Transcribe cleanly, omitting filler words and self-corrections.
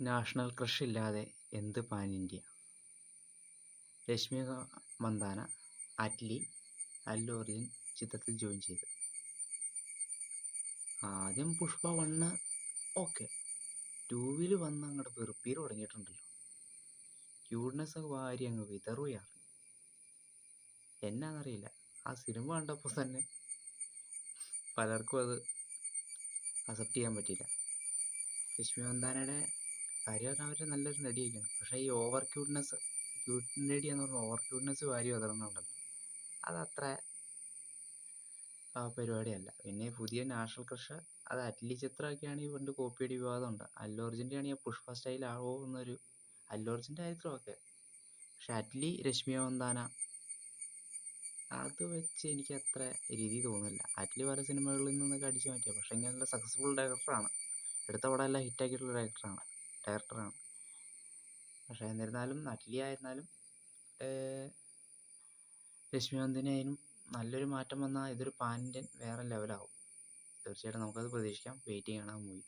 National crush ഇല്ലാതെ എന്ത് pan India? Rashmika Mandhana, Atley, Allu Arjun ചിത്രത്തിൽ ജോയിൻ ചെയ്തു. ആദ്യം പുഷ്പ 1 ഓക്കെ, 2 വന്ന് അങ്ങോട്ട് വെറുപ്പീര് തുടങ്ങിയിട്ടുണ്ടല്ലോ. ക്യൂട്ട്നെസ് ഒക്കെ വാരി അങ്ങ് വിതറുകയാണ്. എന്നാന്നറിയില്ല, ആ സിനിമ കണ്ടപ്പോൾ തന്നെ പലർക്കും അത് അക്സെപ്റ്റ് ചെയ്യാൻ പറ്റിയില്ല. രശ്മി മന്ദാനയുടെ കാര്യം അവർ നല്ലൊരു നടിയൊക്കെയാണ്, പക്ഷേ ഈ ഓവർ ക്യൂട്ട്നെസ്, നടി എന്ന് പറഞ്ഞാൽ ഓവർ ക്യൂട്ട്നെസ് വാരി വിതറുന്നുണ്ടല്ലോ, അതത്ര പരിപാടിയല്ല. പിന്നെ പുതിയ നാഷണൽ ക്രഷ് അത് അറ്റ്ലി ചിത്രമൊക്കെയാണെങ്കിൽ പണ്ട് കോപ്പിയടി വിവാദമുണ്ട്. അല്ലു അർജുൻ്റെ ആണെങ്കിൽ പുഷ്പ സ്റ്റൈൽ ആവോ എന്നൊരു, അല്ലു അർജുൻ്റെ കാര്യത്തിൽ ഓക്കെ, പക്ഷെ അറ്റ്ലി രശ്മിക മന്ദാന അത് വെച്ച് എനിക്ക് അത്ര രീതി തോന്നുന്നില്ല. അറ്റ്ലി പല സിനിമകളിൽ നിന്നൊക്കെ അടിച്ചു മാറ്റിയ, പക്ഷേ ഇങ്ങനെ സക്സസ്ഫുൾ ഡയറക്ടറാണ്, എടുത്ത പടം എല്ലാം ഹിറ്റാക്കിയിട്ടുള്ള ഡയറക്ടറാണ്. പക്ഷേ എന്നിരുന്നാലും അറ്റ്ലി ആയിരുന്നാലും രശ്മി മന്ദാനയായാലും നല്ലൊരു മാറ്റം വന്നാൽ ഇതൊരു പാൻ ഇന്ത്യൻ വേറെ ലെവലാവും. തീർച്ചയായിട്ടും നമുക്കത് പ്രതീക്ഷിക്കാം. വെയിറ്റ് ചെയ്യണം മൂവി.